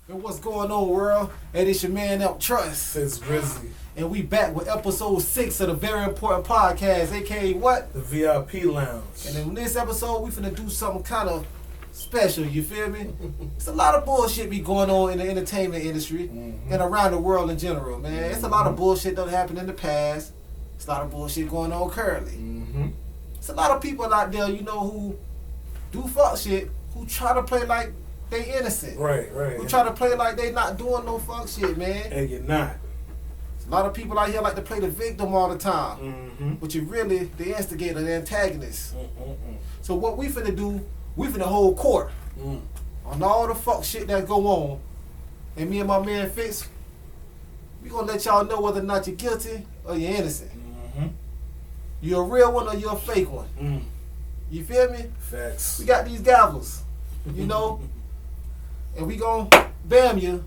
And what's going on, world? Hey, it's your man Elk Trust. It's Grizzly. And we back with episode 6 of the very important podcast, aka what? The VIP Lounge. And in this episode, we finna do something kind of special, you feel me? It's a lot of bullshit be going on in the entertainment industry and around the world in general, man. It's a lot of bullshit that happened in the past. It's a lot of bullshit going on currently. It's a lot of people out there, you know, who do fuck shit, who try to play like they innocent. Right. Who try to play like they not doing no fuck shit, man. And you're not. A lot of people out here like to play the victim all the time. But you're really the instigator, the antagonist. So what we finna do, we finna hold court on all the fuck shit that go on. And me and my man Fitz, we gonna let y'all know whether or not you're guilty or you're innocent. You're a real one or you're a fake one. You feel me? Facts. We got these gavels, you know, and we gonna bam you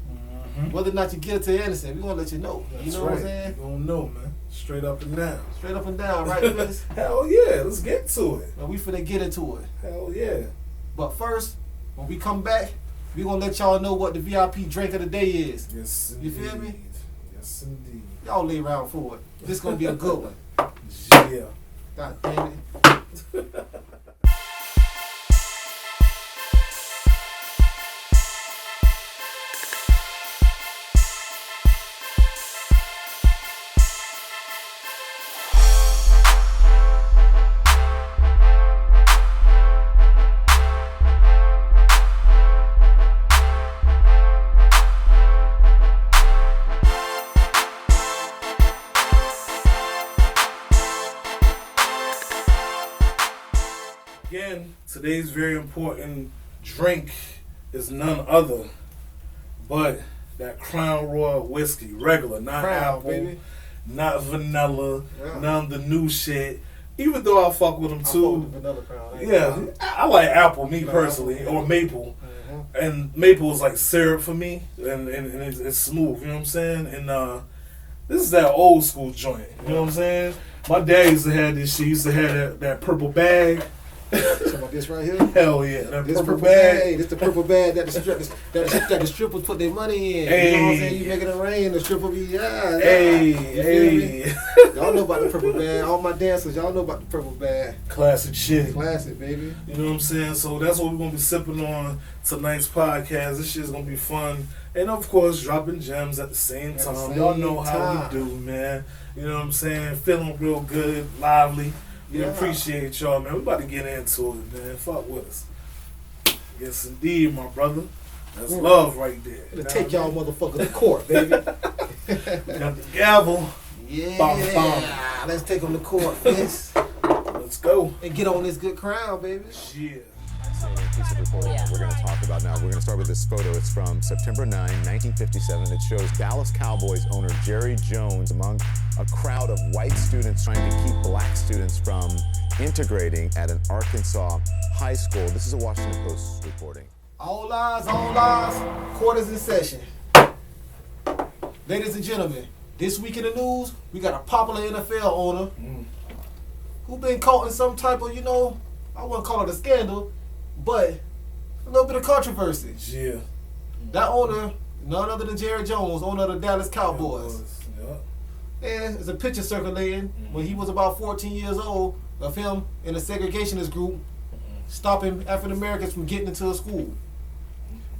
whether or not you're guilty or innocent. We gonna let you know. That's you know right. what I'm saying? You gonna know, man. Straight up and down. Straight up and down, right, Chris? Hell yeah, let's get to it. And we finna get into it. Hell yeah. But first, when we come back, we gonna let y'all know what the VIP drink of the day is. Yes, You indeed. feel me? Yes, indeed. Y'all lay around for it. This gonna be a good one. Yeah. God damn it. Again, today's very important drink is none other but that Crown Royal whiskey, regular, not Crown, apple, baby. not vanilla, Yeah. none of the new shit. Even though I fuck with them I fuck too. with the vanilla Crown. I ain't Yeah, gonna lie. I like apple, me No, personally, apple, yeah. or maple. And maple is like syrup for me, and it's smooth, you know what I'm saying? And this is that old school joint, you know what I'm saying? My dad used to have this shit, he used to have that purple bag. Talking about this right here? Hell yeah, that This purple purple bag. bag. This the purple bag that the strippers put their money in. You know what I'm saying? You make it rain, the stripper be Hey. You feel me? Y'all know about the purple bag. All my dancers, y'all know about the purple bag. Classic shit. Classic, baby. You know what I'm saying? So that's what we're gonna be sipping on tonight's podcast. This shit's gonna be fun. And of course, dropping gems at the same At the time. same Y'all know how time. we do, man. You know what I'm saying? Feeling real good, lively. We Yeah. appreciate y'all, man. We about to get into it, man. Fuck with us. Yes, indeed, my brother. That's love right there. I'm gonna take y'all motherfuckers to court, baby. Got the gavel. Yeah. Bom. Let's take them to court, Fitz. Let's go. And get on this good crown, baby. Yeah. Piece of reporting that we're going to talk about now. We're going to start with this photo. It's from September 9, 1957. It shows Dallas Cowboys owner Jerry Jones among a crowd of white students trying to keep black students from integrating at an Arkansas high school. This is a Washington Post reporting. All eyes. Court is in session. Ladies and gentlemen, this week in the news, we got a popular NFL owner who been caught in some type of, you know, I wouldn't call it a scandal, but a little bit of controversy. Yeah. That owner, none other than Jerry Jones, owner of the Dallas Cowboys. Yeah. And there's a picture circulating when he was about 14 years old of him in a segregationist group stopping African Americans from getting into a school.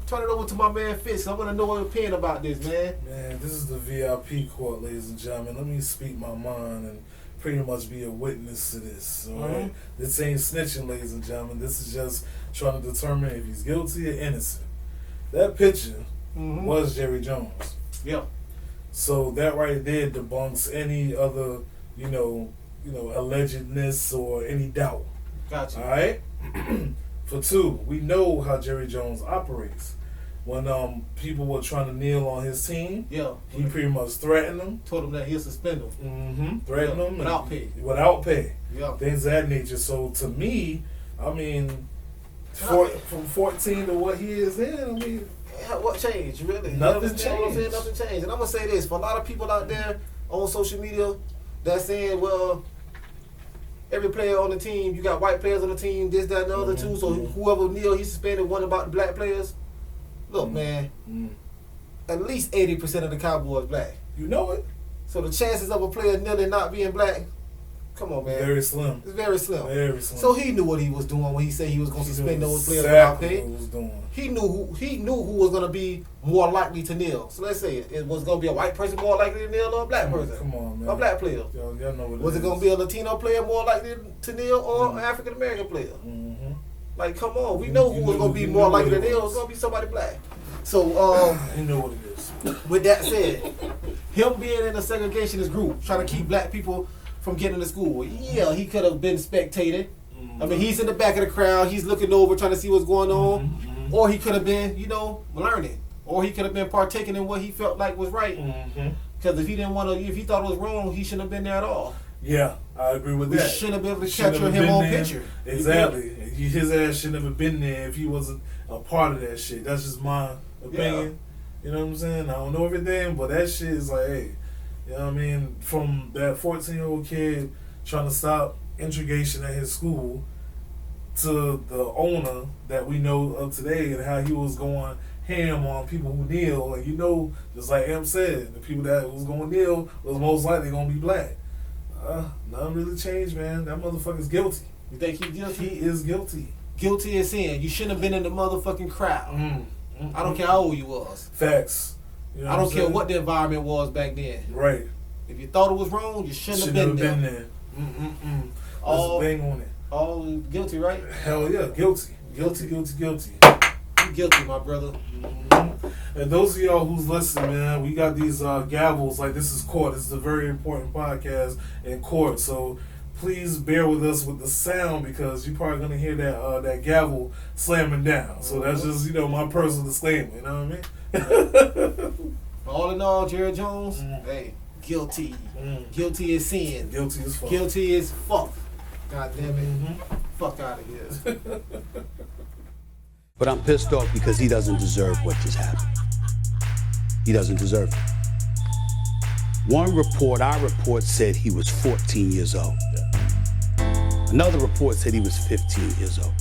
Turn it over to my man Fitz. I want to know what opinion about this, man. Man, this is the VIP court, ladies and gentlemen. Let me speak my mind and pretty much be a witness to this. All right? This ain't snitching, ladies and gentlemen. This is just trying to determine if he's guilty or innocent. That picture was Jerry Jones. Yeah. So that right there debunks any other, you know, allegedness or any doubt. Gotcha. All right. For two, we know how Jerry Jones operates. When people were trying to kneel on his team, Yeah. he pretty much threatened them. Told him that he'll suspend him. Threatened Yeah, them without pay. Without pay. Yeah. Things of that nature. So to me, I mean, from 14 to what he is in, I mean, Yeah, what changed, really? Nothing You understand what I'm saying? changed. Nothing changed. And I'm going to say this. For a lot of people out there on social media that's saying, well, every player on the team, you got white players on the team, this, that, and the other too. So whoever kneel, he suspended. One about the black players. Look, man, at least 80% of the Cowboys black. You know it. So the chances of a player nearly not being black, come on, man. Very slim. It's very slim. Very slim. So he knew what he was doing when he said he was going to suspend those players without exactly pay. what he was doing. He knew who was going to be more likely to kneel. So let's say it was going to be a white person more likely to kneel or a black person. Come on, man. A black player. Y'all know what Was it going to be a Latino player more likely to kneel or an African American player? Mm-hmm. Like, come on. We know who was going to be more likely to kneel. It was going to be somebody black. So, you know what it is. with that said, him being in a segregationist group, trying to keep black people from getting to school, yeah, he could have been spectating. I mean, he's in the back of the crowd. He's looking over, trying to see what's going on. Mm-hmm. Or he could have been, learning. Or he could have been partaking in what he felt like was right. Because if he thought it was wrong, he shouldn't have been there at all. Yeah, I agree with that. We shouldn't have been able to capture him on picture. Exactly. His ass shouldn't have been there if he wasn't a part of that shit. That's just my opinion. Yeah. You know what I'm saying? I don't know everything, but that shit is like, hey, you know what I mean? From that 14-year-old kid trying to stop integration at his school to the owner that we know of today and how he was going ham on people who kneel. And just like Em said, the people that was going to kneel was most likely going to be black. Nothing really changed, man. That motherfucker's guilty. You think he's guilty? He is guilty. Guilty as sin. You shouldn't have been in the motherfucking crowd. I don't care how old you was. Facts. You know I don't care what the environment was back then. Right. If you thought it was wrong, you shouldn't have been there. Let's bang on it. All guilty, right? Hell yeah, guilty. Guilty. You guilty, my brother. And those of y'all who's listening, man, we got these gavels. Like, this is court. This is a very important podcast in court. So please bear with us with the sound because you're probably gonna hear that gavel slamming down. So that's just my personal disclaimer. You know what I mean? All in all, Jerry Jones, hey, guilty. Guilty as sin. Guilty as fuck. Guilty as fuck. God damn it. Fuck out of here. But I'm pissed off because he doesn't deserve what just happened. He doesn't deserve it. Our report said he was 14 years old. Another report said he was 15 years old.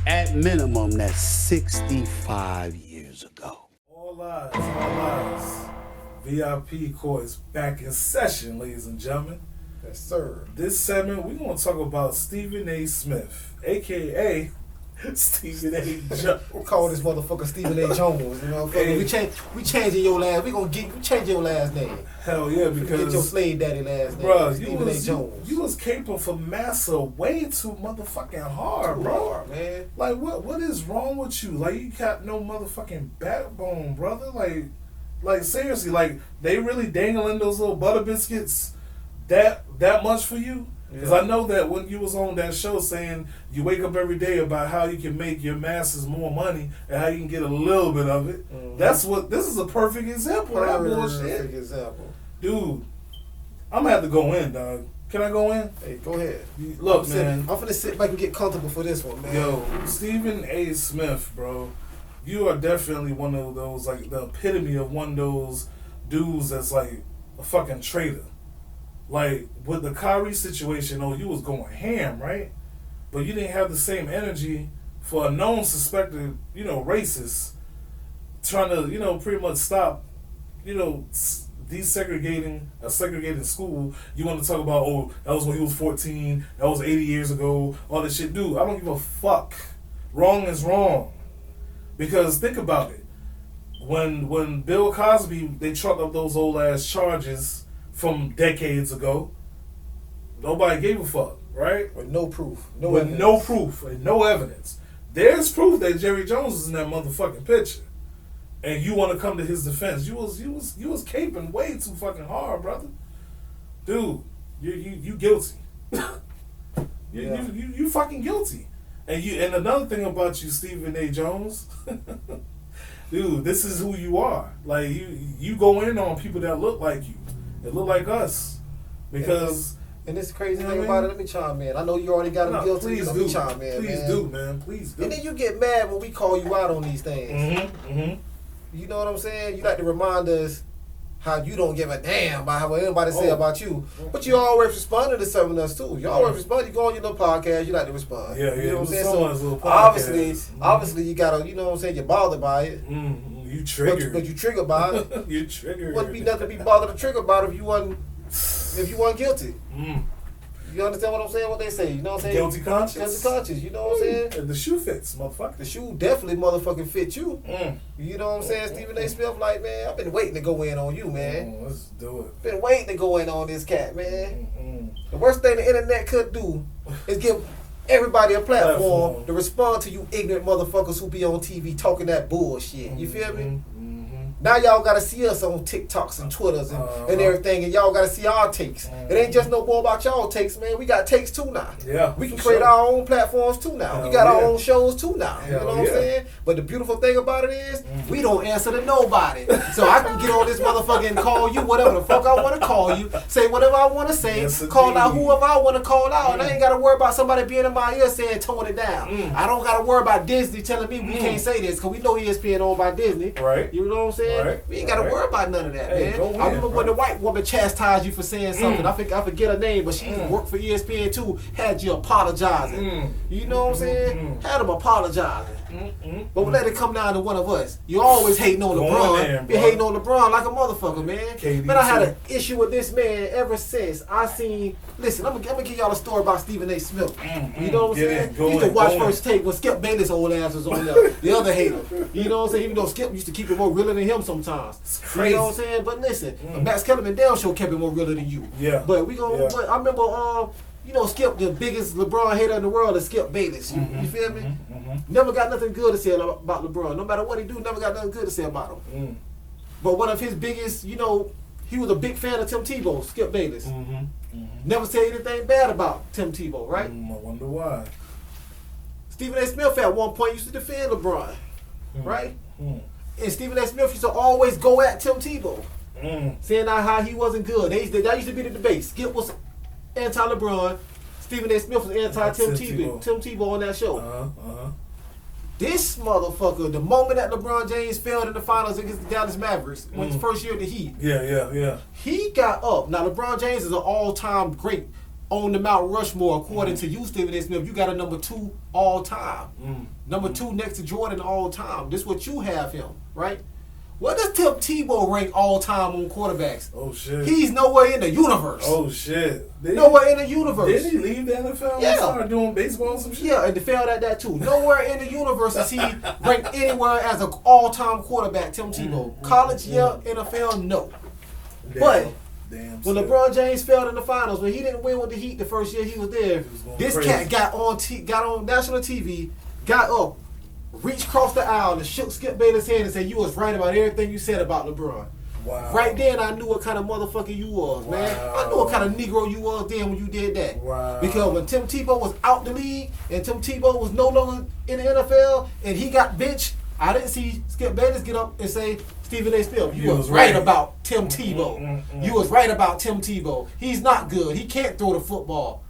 At minimum, that's 65 years ago. All lies. VIP court is back in session, ladies and gentlemen. Yes, sir. This segment, we're going to talk about Stephen A. Smith, a.k.a. Stephen A. Jones. We'll call this motherfucker Stephen A. Jones. Hey. We changing your last. We change your last name. Hell yeah, because get your slave daddy last name. Bro, Stephen A. Jones. You was caping for massa way too motherfucking hard, bro. Hard, man. Like what is wrong with you? Like you got no motherfucking backbone, brother. Like seriously, like they really dangling those little butter biscuits that much for you? Because I know that when you was on that show saying you wake up every day about how you can make your masses more money and how you can get a little bit of it. This is a perfect example of that bullshit. Perfect example. Dude, I'm gonna have to go in, dog. Can I go in? Hey, go ahead. Look, man. I'm finna sit back and get comfortable for this one, man. Yo, Stephen A. Smith, bro. You are definitely one of those, like, the epitome of one of those dudes that's like a fucking traitor. Like, with the Kyrie situation, you was going ham, right? But you didn't have the same energy for a known suspected, racist trying to, pretty much stop, desegregating a segregated school. You want to talk about, that was when he was 14, that was 80 years ago, all this shit. Dude, I don't give a fuck. Wrong is wrong. Because think about it. When Bill Cosby, they trucked up those old ass charges from decades ago, nobody gave a fuck, right? With no proof. No proof and no evidence. There's proof that Jerry Jones is in that motherfucking picture. And you want to come to his defense. You was caping way too fucking hard, brother. Dude, you guilty. You fucking guilty. And another thing about you, Stephen A. Jones, dude, this is who you are. Like you go in on people that look like you. They look like us. Because and this crazy thing about it, let me chime in. I know you already got him guilty. Please let do. me chime in, please man. do, man. Please do. And then you get mad when we call you out on these things. You know what I'm saying? You like to remind us how you don't give a damn about what anybody say about you. But you always responding to something else too. You always respond. You go on your little podcast, you like to respond. Yeah. You know what I'm saying? So obviously you gotta, you know what I'm saying, you're bothered by it. You triggered. But you triggered by it. You triggered. Wouldn't be nothing to be bothered to trigger about if you weren't guilty. You understand what I'm saying? What they say? You know what I'm saying? Guilty conscience. Guilty conscience. You know what I'm saying? And the shoe fits, motherfucker. The shoe definitely motherfucking fit you. You know what I'm saying? Stephen A. Smith, like, man, I've been waiting to go in on you, man. Let's do it. Been waiting to go in on this cat, man. The worst thing the internet could do is give everybody a platform to respond to you ignorant motherfuckers who be on TV talking that bullshit. You feel me? Now y'all gotta see us on TikToks and Twitters and everything, and y'all gotta see our takes. It ain't just no more about y'all takes, man. We got takes too now. Yeah, we can create our own platforms too now. We got our own shows too now. You know what I'm saying? But the beautiful thing about it is, we don't answer to nobody. So I can get on this motherfucker and call you whatever the fuck I want to call you, say whatever I want to say, call out whoever I want to call out, and I ain't gotta worry about somebody being in my ear saying tone it down. I don't gotta worry about Disney telling me we can't say this because we know ESPN owned by Disney. Right. You know what I'm saying? Right. We ain't gotta worry about none of that, man. I remember when the white woman chastised you for saying something. I forget her name, but she worked for ESPN too. Had you apologizing. You know what I'm saying? Had them apologizing. But we let it come down to one of us. You always hating on LeBron. You hating on LeBron like a motherfucker, man. KD Man, I had an issue with this man ever since I seen. Listen, I'm gonna give y'all a story about Stephen A. Smith. You know what I'm saying? You used to watch First Take when Skip Bayless old ass was on there. The other hater. You know what I'm saying? Even though Skip used to keep it more realer than him sometimes. It's crazy. You know what I'm saying? But listen, Max Kellerman Down Show kept it more realer than you. Yeah. But we gonna. But I remember, you know, Skip, the biggest LeBron hater in the world is Skip Bayless. You feel me? Never got nothing good to say about LeBron. No matter what he do, never got nothing good to say about him. But one of his biggest, you know, he was a big fan of Tim Tebow, Skip Bayless. Never said anything bad about Tim Tebow, right? I wonder why. Stephen A. Smith at one point used to defend LeBron, right? And Stephen A. Smith used to always go at Tim Tebow, saying how he wasn't good. That used to be the debate. Skip was anti-LeBron. Stephen A. Smith was anti-Tim Tebow on that show. This motherfucker, the moment that LeBron James failed in the finals against the Dallas Mavericks, when his first year at the Heat, he got up. Now, LeBron James is an all-time great on the Mount Rushmore, according to you, Stephen A. Smith. You got a number 2 all-time. Number 2 next to Jordan all-time. This is what you have him, right? What does Tim Tebow rank all-time on quarterbacks? Oh, shit. He's nowhere in the universe. Oh, shit. Nowhere in the universe. Did he leave the NFL and start doing baseball and some shit? Yeah, and they failed at that too. Nowhere in the universe is he ranked anywhere as an all-time quarterback, Tim Tebow. College, NFL, no. But when LeBron James failed in the finals, when he didn't win with the Heat the first year he was there, this cat got on national TV, got up, reached across the aisle and shook Skip Bayless' hand and said, "You was right about everything you said about LeBron." Wow. Right then, I knew what kind of motherfucker you was, man. I knew what kind of Negro you was then when you did that. Wow. Because when Tim Tebow was out the league and Tim Tebow was no longer in the NFL and he got benched, I didn't see Skip Bayless get up and say, "Stephen A. Smith, you was right about Tim Tebow. You was right about Tim Tebow. He's not good. He can't throw the football."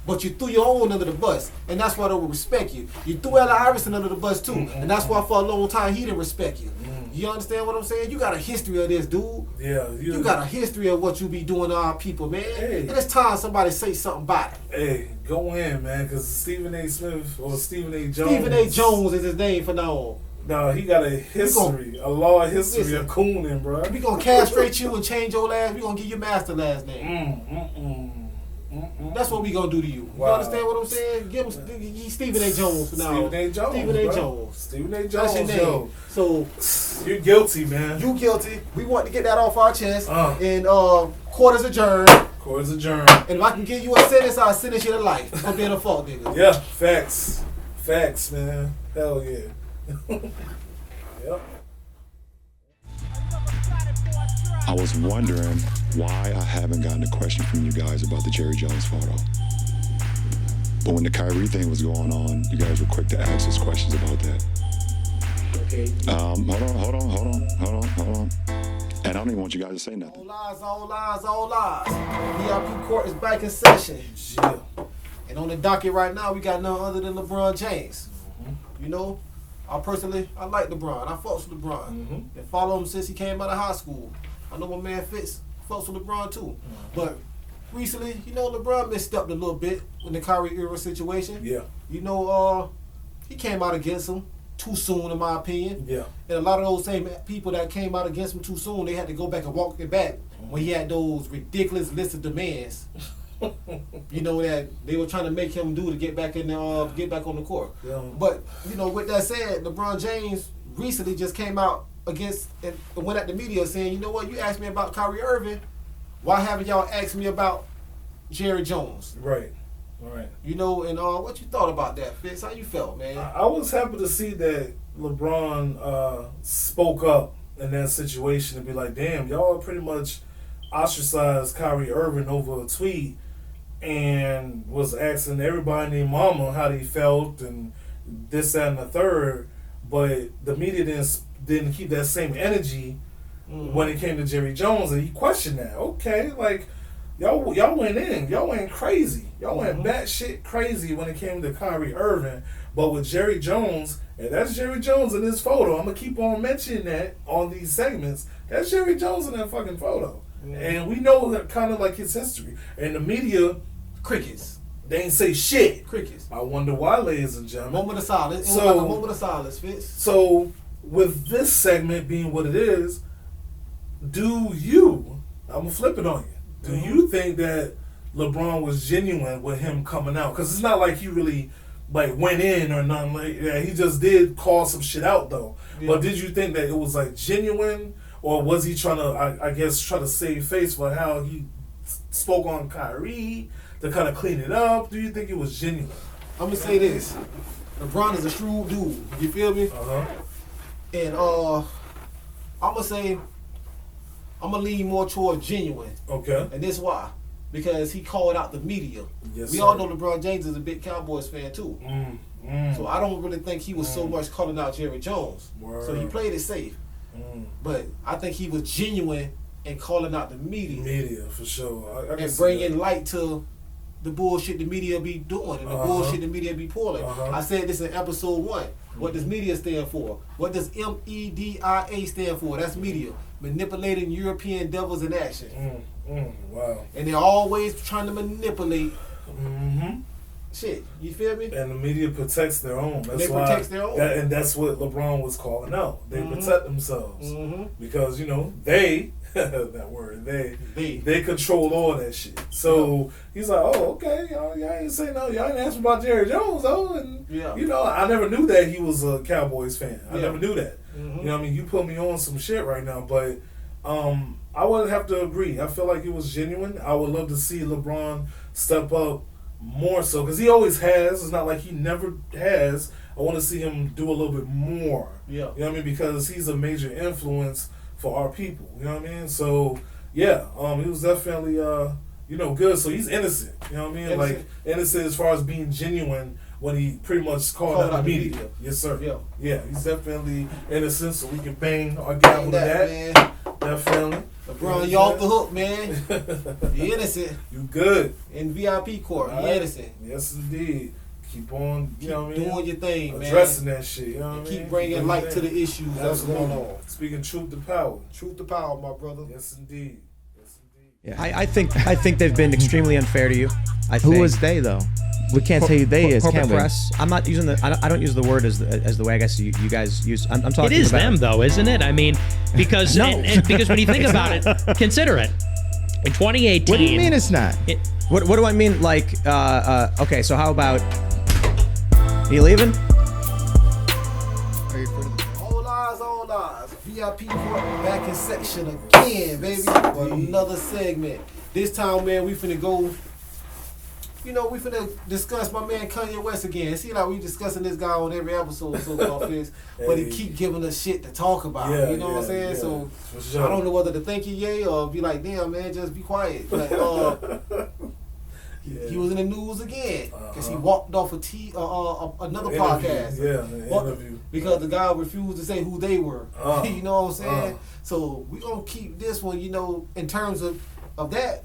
But you threw your own under the bus, and that's why they will respect you. You threw Allen Iverson under the bus too, and that's why for a long time he didn't respect you. You understand what I'm saying? You got a history of this, dude. Yeah. You got a history of what you be doing to our people, man. Hey. And it's time somebody say something about it. Hey, go in, man, because Stephen A. Smith or Stephen A. Jones. Stephen A. Jones is his name for now on. No, he got a history, a long history of cooning, bro. We gonna castrate you and change your last. We gonna give you master last name. That's what we gonna do to you. Wow. You understand what I'm saying? Give him Stephen A. Jones for now. Stephen A. Jones. Stephen A. Jones. Stephen A. Jones. That's your name. Yo. So you're guilty, man. You guilty. We want to get that off our chest. And court is adjourned. Court is adjourned. And if I can give you a sentence, I'll sentence you to life for being a fault nigga. Yeah, facts. Facts, man. Hell yeah. Yep. I was wondering why I haven't gotten a question from you guys about the Jerry Jones photo. But when the Kyrie thing was going on, you guys were quick to ask us questions about that. Okay. Hold on. And I don't even want you guys to say nothing. All lies. VIP court is back in session. Yeah. And on the docket right now, we got none other than LeBron James. You know, I like LeBron. I fucks with LeBron. And follow him since he came out of high school. I know my man Fitz fucks with LeBron too. But recently, you know, LeBron misstepped a little bit in the Kyrie era situation. Yeah. You know, he came out against him. too soon, in my opinion. Yeah. And a lot of those same people that came out against him too soon, they had to go back and walk it back when he had those ridiculous list of demands. You know, that they were trying to make him do to get back in the get back on the court. Yeah. But you know, with that said, LeBron James recently just came out against and went at the media saying, you know what, you asked me about Kyrie Irving, why haven't y'all asked me about Jerry Jones? Right. Right. You know, and what you thought about that, Fitz? How you felt, man? I was happy to see that LeBron spoke up in that situation and be like, damn, y'all pretty much ostracized Kyrie Irving over a tweet and was asking everybody named Mama how they felt and this, that, and the third. But the media didn't keep that same energy when it came to Jerry Jones, and he questioned that. Okay, like, Y'all went in. Y'all went crazy. Y'all went batshit crazy when it came to Kyrie Irving. But with Jerry Jones, and that's Jerry Jones in this photo. I'm going to keep on mentioning that on these segments. That's Jerry Jones in that fucking photo. And we know that kind of like his history. And the media, crickets. They ain't say shit. Crickets. I wonder why, ladies and gentlemen. Moment of silence. It was like a moment of silence, Fitz. So, with this segment being what it is, I'm going to flip it on you. Do you think that LeBron was genuine with him coming out? Because it's not like he really like went in or nothing like that. He just did call some shit out though. Yeah. But did you think that it was like genuine, or was he trying to, I guess, try to save face for how he spoke on Kyrie to kind of clean it up? Do you think it was genuine? I'm gonna say this: LeBron is a shrewd dude. You feel me? And I'm gonna say, I'm going to lean more towards genuine. Okay. And this why. Because he called out the media. Yes, we all know LeBron James is a big Cowboys fan too. So I don't really think he was so much calling out Jerry Jones. Word. So he played it safe. But I think he was genuine in calling out the media. Media, for sure. I and bringing light to the bullshit the media be doing and the bullshit the media be pulling. I said this in episode 1. What does media stand for? What does MEDIA stand for? That's media. Manipulating European devils in action. Wow. And they're always trying to manipulate shit. You feel me? And the media protects their own. They protect their own. And that's what LeBron was calling out. They protect themselves. Because, you know, they, that word, they control all that shit. So he's like, oh, okay, y'all ain't say no. Y'all ain't ask me about Jerry Jones, though. And, you know, I never knew that he was a Cowboys fan. I never knew that. You know what I mean? You put me on some shit right now. But I would have to agree. I feel like it was genuine. I would love to see LeBron step up more so, because he always has. It's not like he never has. I want to see him do a little bit more. You know what I mean? Because he's a major influence for our people. You know what I mean? So yeah, he was definitely you know, good. So he's innocent. You know what I mean? Innocent. Like innocent as far as being genuine when he pretty much called out the media. Yes, sir. Yeah, he's definitely innocent. So we can bang our gavel to that. Man. Definitely. LeBron, you off the hook, man. You innocent. You good. In VIP court, you innocent. Yes, indeed. Keep on, you know what I mean? Doing your thing, man. Addressing that shit, you know what I mean? Keep bringing light to the issues that's going on. Speaking truth to power. Truth to power, my brother. Yes, indeed. Yeah, I think they've been extremely unfair to you. Who is they though? We can't tell you they is, corporate can we? press. I'm not using I don't use the word as the way I guess you guys use. I'm talking about. It is them though, isn't it? I mean, because because when you think about it, consider it. In 2018. What do you mean it's not? What do I mean? Like, okay, so how about? Are you leaving? All eyes. VIP court back in section again, baby. For another segment. This time, man, we finna go. You know, we finna discuss my man Kanye West again. See, like we discussing this guy on every episode, so-called Fizz, but he keep giving us shit to talk about. You know what I'm saying? So I don't know whether to thank you, yay, or be like, damn, man, just be quiet. Like, he was in the news again because he walked off another podcast. Interview. Because the guy refused to say who they were. You know what I'm saying? So we gonna keep this one. You know, in terms of that.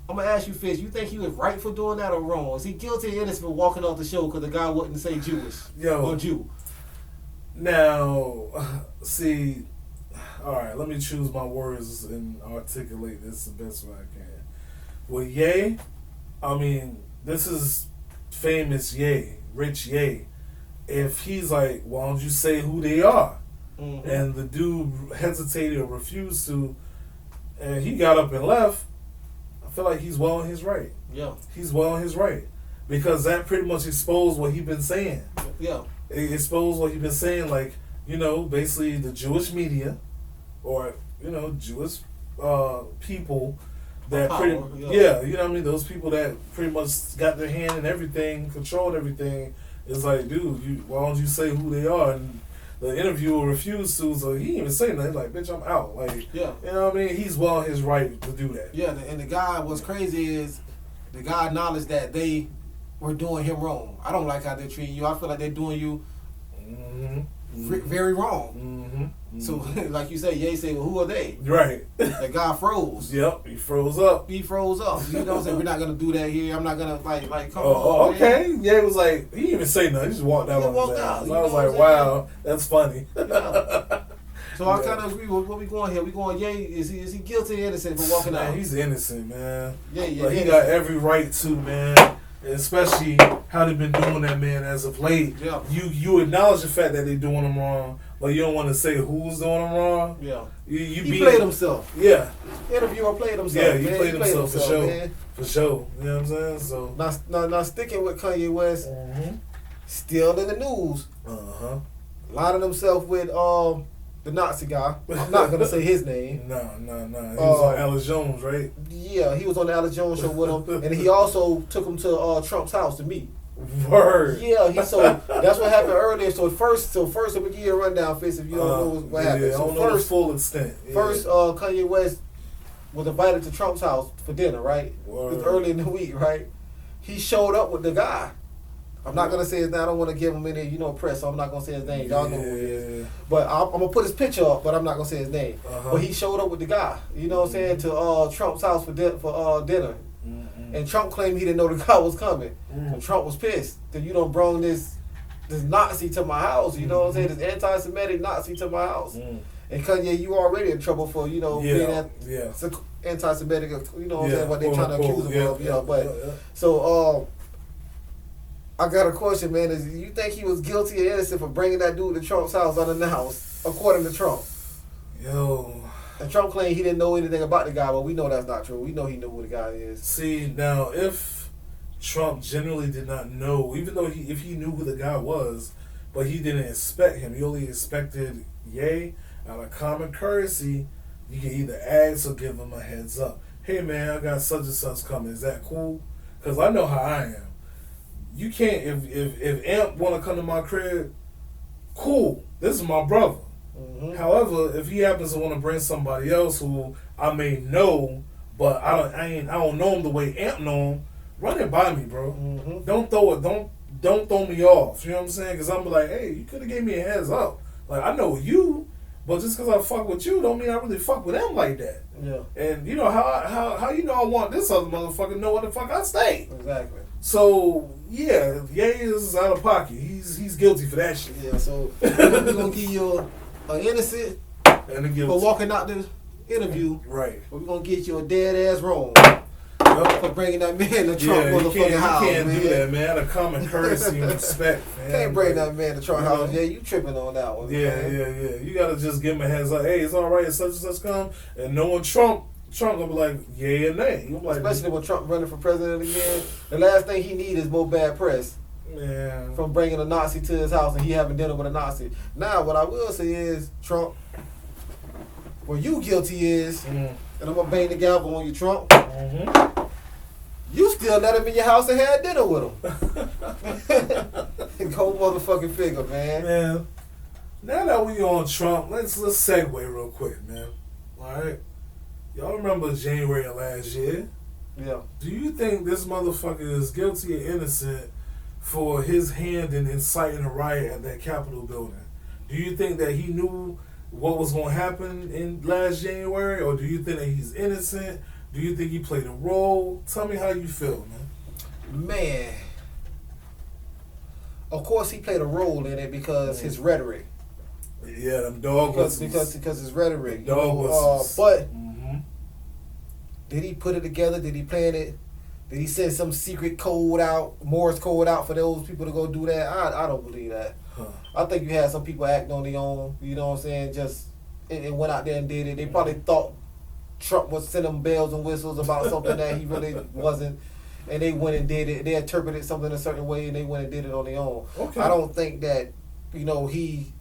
I'm gonna ask you, Fizz, you think he was right for doing that or wrong? Is he guilty or innocent for walking off the show because the guy wouldn't say Jewish or Jew? Now, see, all right, let me choose my words and articulate this the best way I can. Well, Ye, I mean, this is famous Ye, Rich Ye, if he's like, why don't you say who they are? And the dude hesitated or refused to, and he got up and left, I feel like he's well in his right. Yeah. He's well in his right. Because that pretty much exposed what he's been saying. Yeah. It exposed what he's been saying, like, you know, basically the Jewish media, or, you know, Jewish people that power, you know what I mean, those people that pretty much got their hand in everything, controlled everything. It's like, dude, why don't you say who they are? And the interviewer refused to, so he didn't even say nothing. He's like, bitch, I'm out. Like, you know what I mean? He's well in his right to do that. Yeah, and the guy, what's crazy is the guy acknowledged that they were doing him wrong. I don't like how they're treating you. I feel like they're doing you very wrong. So, like you say, Ye said, well, who are they? Right. The guy froze. Yep, he froze up. He froze up. You know what I'm saying? We're not going to do that here. I'm not going to, like come on. Oh, okay. Man. Yeah, it was like, he didn't even say nothing. He just walked out on his ass. I was like, wow, that's funny. Yeah. So I kind of agree with what we going here. We going, Ye, is he guilty or innocent for walking out? He's innocent, man. Yeah. But he got every right to, man. Especially how they've been doing that, man, as of late. Yeah. You acknowledge the fact that they're doing them wrong, but you don't want to say who's doing them wrong. Yeah. He played himself. Yeah. The interviewer played himself. Yeah, he played himself for sure. Man. For sure. You know what I'm saying? So now sticking with Kanye West, still in the news. Lining himself with the Nazi guy. I'm not gonna say his name. No. He was on Alex Jones, right? Yeah, he was on the Alex Jones show with him, and he also took him to Trump's house to meet. Word. Yeah, so that's what happened earlier. So first, I'm gonna give you a rundown, Fitz, if you don't know what happened. Yeah, so I don't know the full extent. Yeah. First, Kanye West was invited to Trump's house for dinner, right? Word. It was early in the week, right? He showed up with the guy. I'm not gonna say his name. I don't want to give him any, press. So I'm not gonna say his name. Y'all know who he is. But I'm gonna put his picture up. But I'm not gonna say his name. But he showed up with the guy. You know what I'm saying? To Trump's house for dinner. And Trump claimed he didn't know the guy was coming. And Trump was pissed that you don't bring this Nazi to my house. You know what I'm saying? This anti-Semitic Nazi to my house. And Kanye, you already in trouble for being anti-Semitic. You know what I'm saying? What they trying to accuse him of. So. I got a question, man. Is you think he was guilty or innocent for bringing that dude to Trump's house unannounced, according to Trump? Yo. And Trump claimed he didn't know anything about the guy, but we know that's not true. We know he knew who the guy is. See, now, if Trump genuinely did not know, even though if he knew who the guy was, but he didn't expect him, he only expected Ye, out of common courtesy, you can either ask or give him a heads up. Hey, man, I got such and such coming. Is that cool? Because I know how I am. You can't, if Amp want to come to my crib, cool, this is my brother. However, if he happens to want to bring somebody else who I may know, but I don't know him the way Amp know him, run it by me, bro. Don't throw me off. You know what I'm saying? Because I'm like, hey, you could have gave me a heads up. Like, I know you, but just because I fuck with you don't mean I really fuck with him like that. Yeah. And you know how you know I want this other motherfucker to know where the fuck I stay. Exactly. So yeah, Ye is out of pocket. He's guilty for that shit. Yeah. So we're gonna give you an innocent and for walking out the interview. Right. But we're gonna get you a dead ass wrong for bringing that man to Trump motherfucking house. You can't do that, man. Out of common courtesy and respect, man. Can't bring that man to Trump house. Yeah, you tripping on that one. Yeah. You gotta just give him a heads up. Hey, it's all right. Such and such come, and knowing Trump gonna be like, yay or nay. Like, especially when Trump running for president again. The last thing he needs is more bad press. Man. From bringing a Nazi to his house and he having dinner with a Nazi. Now, what I will say is, Trump, where you guilty is, and I'm gonna bang the gavel on you, Trump. You still let him in your house and had dinner with him. Go motherfucking figure, man. Man, now that we on Trump, let's segue real quick, man. All right. Y'all remember January of last year? Yeah. Do you think this motherfucker is guilty or innocent for his hand in inciting a riot at that Capitol building? Do you think that he knew what was going to happen in last January, or do you think that he's innocent? Do you think he played a role? Tell me how you feel, man. Man. Of course he played a role in it because his rhetoric. Yeah, them dog whistles. Because his rhetoric. Dog whistles. But did he put it together? Did he plan it? Did he send some secret code out, Morse code out for those people to go do that? I don't believe that. I think you had some people acting on their own, you know what I'm saying, just and went out there and did it. They probably thought Trump was sending bells and whistles about something that he really wasn't, and they went and did it. They interpreted something a certain way, and they went and did it on their own. Okay. I don't think that, you know, he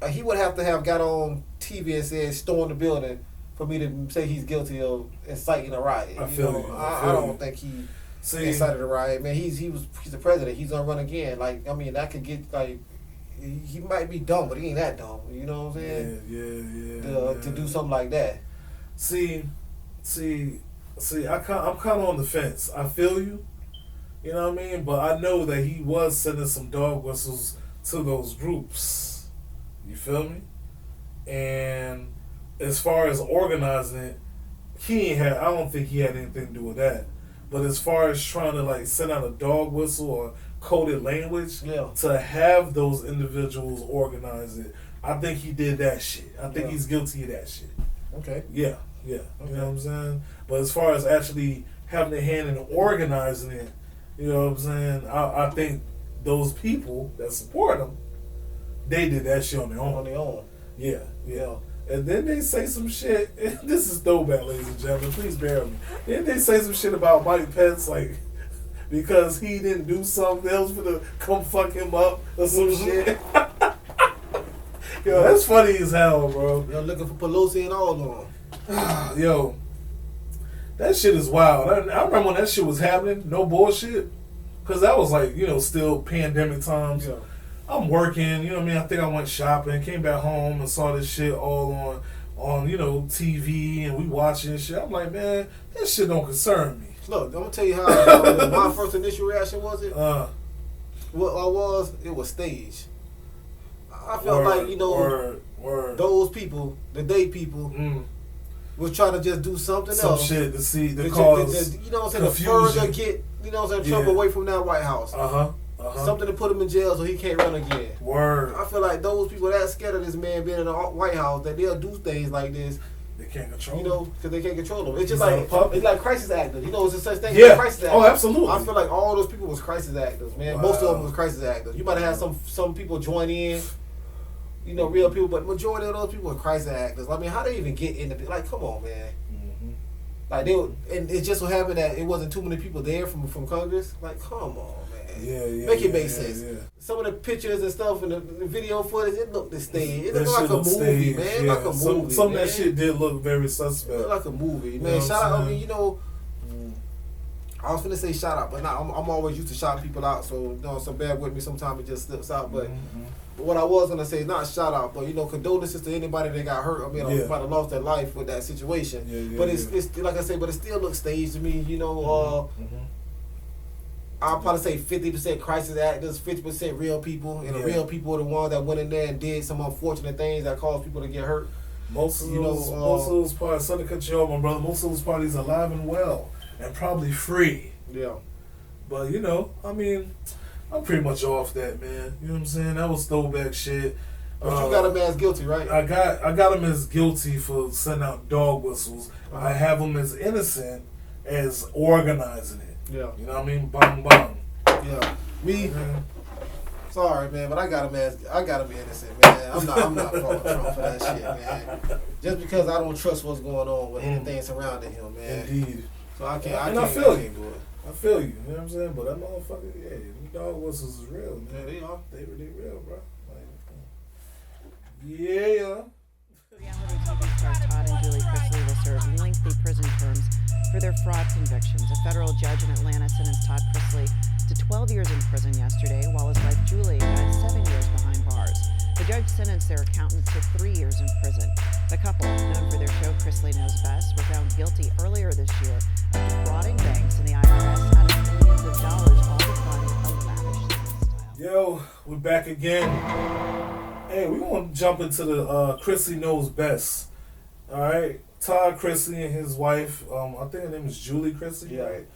would have to have got on TV and said, storm the building, for me to say he's guilty of inciting a riot. I don't think he incited a riot. Man, he's the president. He's gonna run again. Like, I mean, that could get, like, he might be dumb, but he ain't that dumb. You know what I'm saying? Yeah. To do something like that. See, I'm kind of on the fence. I feel you. You know what I mean? But I know that he was sending some dog whistles to those groups. You feel me? And as far as organizing it, I don't think he had anything to do with that. But as far as trying to, like, send out a dog whistle or coded language to have those individuals organize it, I think he did that shit. I think he's guilty of that shit. Okay. Yeah. Okay. You know what I'm saying? But as far as actually having a hand in organizing it, you know what I'm saying? I think those people that support him, they did that shit on their own. Yeah. And then they say some shit. This is throwback, ladies and gentlemen. Please bear with me. Then they say some shit about Mike Pence, like, because he didn't do something else for to come fuck him up or some shit. Yo, that's funny as hell, bro. They're looking for Pelosi and all of them. Yo, that shit is wild. I remember when that shit was happening. No bullshit. Because that was, like, you know, still pandemic times. Yeah. I'm working, you know what I mean? I think I went shopping, came back home and saw this shit all on you know, TV, and we watching this shit. I'm like, man, that shit don't concern me. Look, I'm gonna tell you how my first initial reaction was it. It was staged. I felt like, you know, those people, the day people, was trying to just do something else. Some shit to see the cause. You know what I'm saying? To further get, you know what I'm saying, Trump away from that White House. Something to put him in jail so he can't run again. Word. I feel like those people that scared of this man being in the White House, that they'll do things like this. They can't control him. You know, because they can't control him. It's just it's like crisis actors. You know, it's a such thing as crisis actors. Oh, absolutely. I feel like all those people was crisis actors, man. Wow. Most of them was crisis actors. You might have had some people join in, you know, real people, but majority of those people were crisis actors. I mean, how they even get in the, like, come on, man. Like, and it just so happened that it wasn't too many people there from Congress. Like, come on, man. Make it make sense. Yeah. Some of the pictures and stuff and the video footage, it looked staged. It looked like a movie, man. Like a movie. Some of that shit did look very suspect. It looked like a movie, man. You know, shout out. I mean, you know, I was finna say shout out, but I'm always used to shouting people out, so, you know, so bear with me. Sometimes it just slips out, but. But what I was gonna say is not shout out, but, you know, condolences to anybody that got hurt. I mean, anybody lost their life with that situation. But it's like I say, but it still looks staged to me. You know, I'll probably say 50% crisis actors, 50% real people, and the real people are the ones that went in there and did some unfortunate things that caused people to get hurt. Most of those parties, son, to cut you off, my brother. Most of those parties are alive and well, and probably free. Yeah. But, you know, I mean, I'm pretty much off that, man. You know what I'm saying? That was throwback shit. But you got him as guilty, right? I got him as guilty for sending out dog whistles. I have him as innocent as organizing it. Yeah. You know what I mean? Bang bang. Yeah. Sorry, man, but I got him innocent, man. I'm not falling Trump for that shit, man. Just because I don't trust what's going on with anything surrounding him, man. Indeed. So I can't I feel you. I feel you. You know what I'm saying? But that motherfucker, the dog whistles is real, man. Yeah, they are. They real, bro. Yeah. Reality TV stars Todd and Julie Chrisley will serve lengthy prison terms for their fraud convictions. A federal judge in Atlanta sentenced Todd Chrisley to 12 years in prison yesterday, while his wife Julie got 7 years behind bars. The judge sentenced their accountant to 3 years in prison. The couple, known for their show Chrisley Knows Best, were found guilty earlier this year of defrauding banks and the IRS out of millions of dollars, all to fund a lavish lifestyle. Yo, we're back again. Hey, we want to jump into the Chrisley Knows Best. All right, Todd Chrisley and his wife, I think her name is Julie Chrisley, right?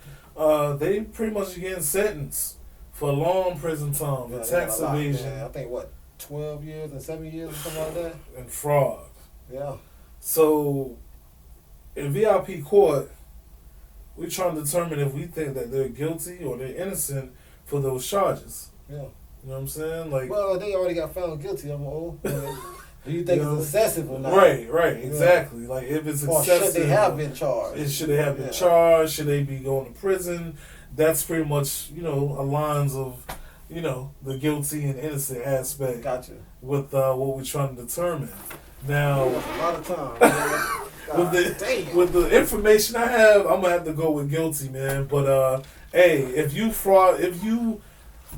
They pretty much getting sentenced for long prison time for tax evasion. I think 12 years and 7 years or something like that. And fraud. Yeah. So in VIP court, we're trying to determine if we think that they're guilty or they're innocent for those charges. Yeah. You know what I'm saying? Like, well, they already got found guilty. I'm old. Do you think it's excessive or not? Right, exactly. Like, if it's or excessive, should they have been charged? Should they have been charged? Should they be going to prison? That's pretty much, aligns of, the guilty and innocent aspect. Gotcha. With what we're trying to determine. Now, a lot of time. with the information I have, I'm gonna have to go with guilty, man. But hey, if you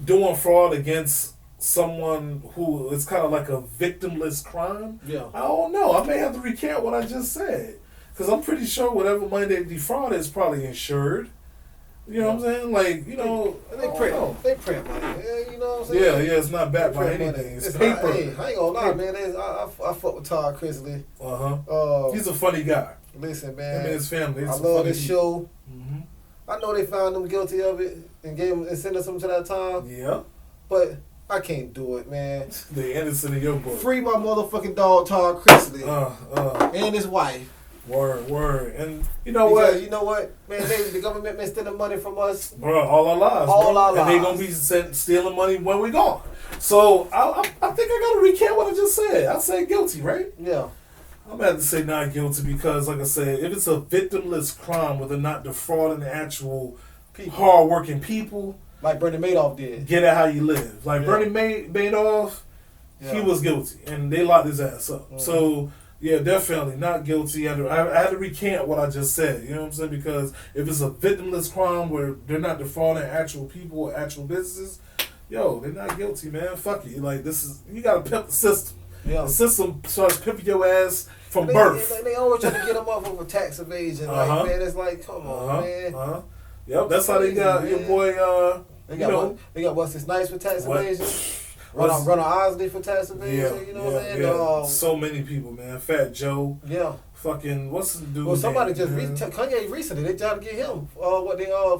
doing fraud against someone who is kind of like a victimless crime, I don't know. I may have to recant what I just said, because I'm pretty sure whatever money they defraud is probably insured. You know what I'm saying? Like, they print money. You know what I'm saying? Yeah, it's not backed by anything. It's paper. I ain't gonna lie, man. I fuck with Todd Chrisley. He's a funny guy. Listen, man. Him and his family. I love this show. Mm-hmm. I know they found them guilty of it and sentenced them to that time. Yeah. But I can't do it, man. The innocent in your book. Free my motherfucking dog, Todd Chrisley. And his wife. Word. And you know what? You know what? Man, the government been stealing money from us. Bro, all our lives. And they gonna be stealing money when we gone. So, I think I gotta recant what I just said. I say guilty, right? Yeah. I'm gonna have to say not guilty because, like I said, if it's a victimless crime where they're not defrauding the actual hard-working people. Like Bernie Madoff did. Get it how you live. Like Bernie Madoff, he was guilty. And they locked his ass up. Mm-hmm. So, yeah, definitely not guilty. I had to recant what I just said. You know what I'm saying? Because if it's a victimless crime where they're not defrauding actual people or actual businesses, they're not guilty, man. Fuck it. Like, you gotta pimp the system. Yeah. The system starts pimping your ass from birth. They always try to get them off over tax evasion. Like, man, it's like, come on, man. Yep, that's how they got your boy. They got Wesley Snipes for tax evasion. Run Osley for tax evasion. You know what I'm saying? Yeah. So many people, man. Fat Joe. Yeah. Fucking what's the dude? Well, somebody Kanye recently they tried to get him.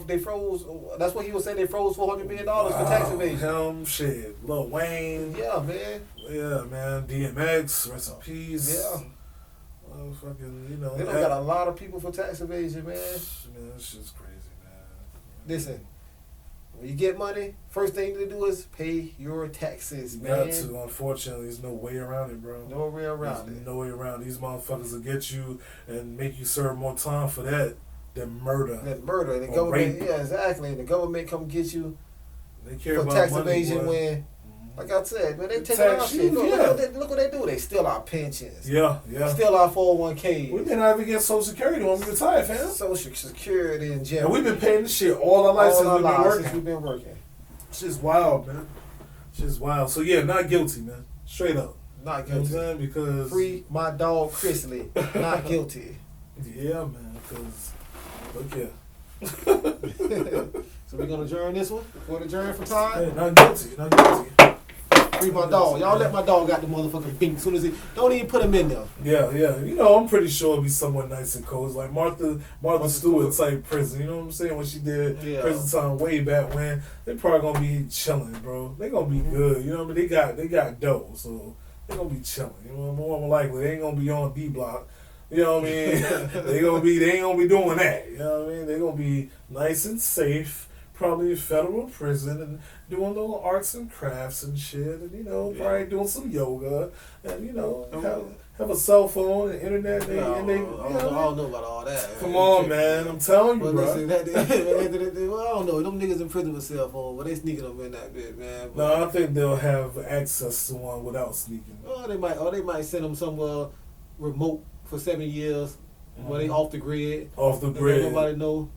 They froze. That's what he was saying. They froze $400 million for tax evasion. Him, shit. Lil Wayne. Yeah, man. Yeah, man. DMX. Rest in peace. Yeah. Fucking, They don't got a lot of people for tax evasion, man. Man, this shit's crazy, man. Listen, when you get money, first thing to do is pay your taxes, man. Got to. Unfortunately, there's no way around it, bro. No way around it. No way around. These motherfuckers will get you and make you serve more time for that than murder. And the government, rape. Yeah, exactly. And the government come get you they care for about tax money, evasion boy. when, like I said, man, they take our shit. Look what they do. They steal our pensions. Yeah. Steal our 401ks. We may not even get Social Security when we retire, fam. Social Security and general. And we've been paying this shit all our life since we've been working. Shit's wild, man. Shit's wild. So yeah, not guilty, man. Straight up. Not guilty. You know what I'm saying? Because free my dog Chrisley. Not guilty. Yeah, man. Because look here. So we're gonna adjourn this one? We're gonna adjourn for time? Hey, not guilty. Free my dog. Y'all let my dog out the motherfucking bink as soon as he don't even put him in there. Yeah. I'm pretty sure it'll be somewhere nice and cozy. Like Martha Stewart type prison. You know what I'm saying? When she did prison time way back when, they probably gonna be chilling, bro. They gonna be good. You know what I mean? They got dough, so they gonna be chilling. You know, more than likely they ain't gonna be on D block. You know what I mean? they ain't gonna be doing that. You know what I mean? They gonna be nice and safe. Probably in federal prison and doing little arts and crafts and shit, and probably doing some yoga, and have a cell phone and internet. I don't know about all that. Come on, man, I'm telling you, bro. Listen, I don't know. Them niggas in prison with cell phone, but they sneaking them in that bit, man. No, I think they'll have access to one without sneaking. They might send them somewhere remote for 7 years. Well, they off the grid. Nobody know.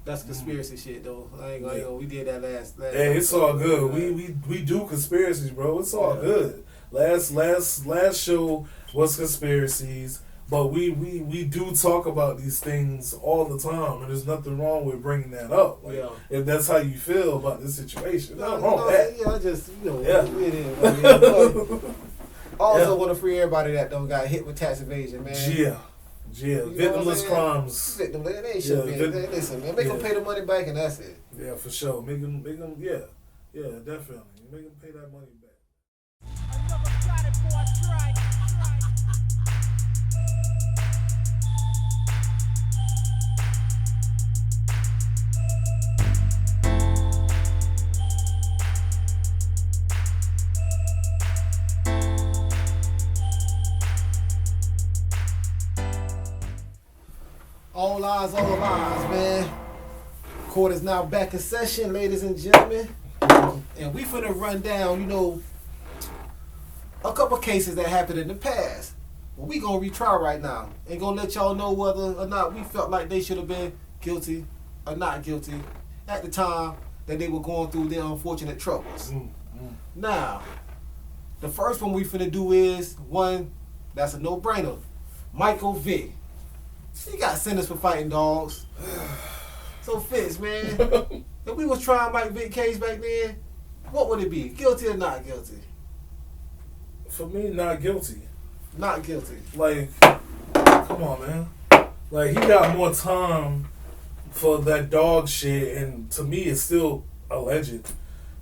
That's conspiracy shit, though. I ain't gonna. We did that last. Hey, it's all good. We do conspiracies, bro. It's all good. Last show was conspiracies, but we do talk about these things all the time, and there's nothing wrong with bringing that up. Like, if that's how you feel about this situation, nothing wrong with that. Yeah, I just it is. Also, want to free everybody that don't got hit with tax evasion, man. Yeah, victimless crimes. They should be. Listen, man, make them pay the money back, and that's it. Yeah, for sure. Make them. Yeah, definitely. Make them pay that money back. Another got it, boy. Try. All eyes, man. Court is now back in session, ladies and gentlemen. And we finna run down, a couple cases that happened in the past. Well, we gonna retry right now. And gonna let y'all know whether or not we felt like they should have been guilty or not guilty at the time that they were going through their unfortunate troubles. Now, the first one we finna do is one that's a no-brainer. Michael Vick. He got sentenced for fighting dogs. So Fitz, man, if we was trying Mike Vick case back then, what would it be? Guilty or not guilty? For me, not guilty. Not guilty. Like, come on, man. Like, he got more time for that dog shit, and to me, it's still alleged,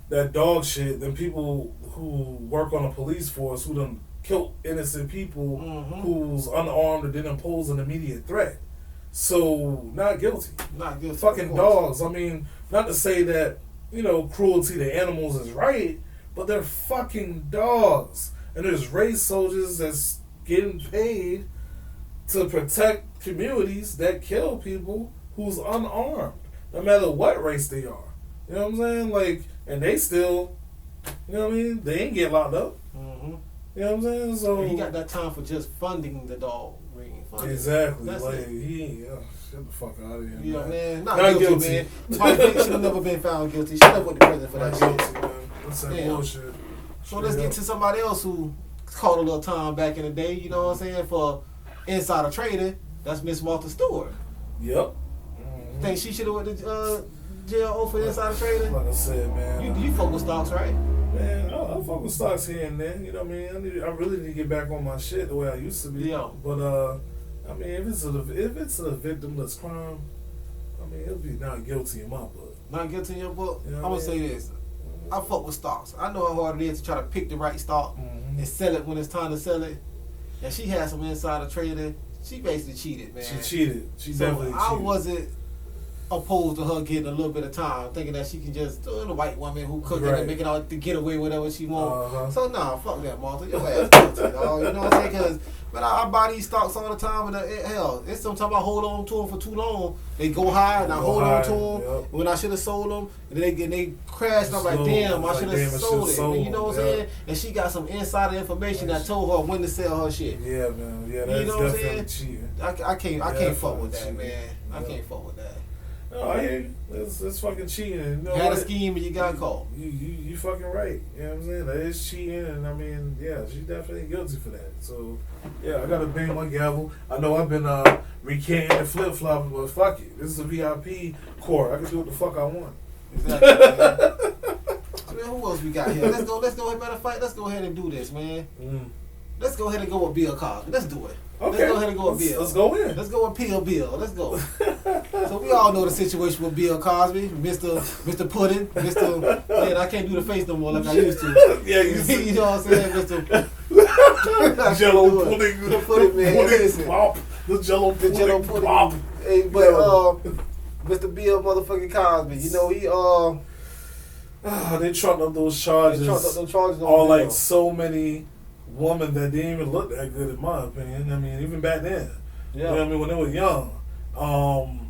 that dog shit, than people who work on a police force who done killed innocent people who's unarmed or didn't pose an immediate threat. So, not guilty. Not guilty. Fucking dogs. I mean, not to say that, cruelty to animals is right, but they're fucking dogs. And there's race soldiers that's getting paid to protect communities that kill people who's unarmed, no matter what race they are. You know what I'm saying? Like, and they still, they ain't get locked up. You know what I'm saying? So he got that time for just funding the dog ring. Exactly. That's like, it. Get the fuck out of here. Yeah, man. Not guilty, man. Mike Vick should have never been found guilty. Should have went to prison for that shit. Man. That's that bullshit. So let's get to somebody else who caught a little time back in the day, you know what I'm saying, for insider trading. That's Miss Martha Stewart. Yep. Think she should have went to jail for insider trading? Like I said, man. You fuck with stocks, right? Man, I fuck with stocks here and there. You know what I mean? I really need to get back on my shit the way I used to be. Yeah. But I mean, if it's a victimless crime, I mean, it'll be not guilty in my book. Not guilty in your book? You know I'm what gonna I mean? say this. I fuck with stocks. I know how hard it is to try to pick the right stock and sell it when it's time to sell it. And she had some insider trading. She basically cheated, man. She cheated. She definitely cheated. I wasn't opposed to her getting a little bit of time, thinking that she can just do the white woman who cooking and making out to get away whatever she wants. So nah, fuck that, Martha. Your ass guilty, dog. You know what I'm saying? Because man, I buy these stocks all the time, and hell, it's sometimes I hold on to them for too long. They go high, and I hold on to them when I should have sold them, and they crash, and I'm like, damn, I should have sold it. And you know what I'm saying? And she got some insider information that told her when to sell her shit. Yeah, man. Yeah, that's definitely cheating. I can't fuck with that, man. I can't fuck with that. No, I hear you. It's fucking cheating. You know had a scheme and you got caught. You fucking right. You know what I'm saying? That is cheating, and I mean, yeah, she's definitely guilty for that. So, yeah, I gotta bang my gavel. I know I've been recanting and flip flopping, but fuck it. This is a VIP court. I can do what the fuck I want. Exactly. Man, who else we got here? Let's go. Matter of fact, let's go ahead and do this, man. Let's go ahead and go with Bill Cosby. Let's do it. Okay. Let's go ahead and go with Bill. Let's go in. Let's go with Bill. Let's go. So we all know the situation with Bill Cosby, Mr. Pudding, man, I can't do the face no more like I used to. Yeah, you know what I'm saying, Mr. Jello pudding. The pudding, man. Pudding pop. The Jello pudding pop. Hey, but Mr. Bill motherfucking Cosby, you know he they trumped up those charges. On like so many women that didn't even look that good, in my opinion. I mean, even back then. Yeah. You know what I mean? When they were young.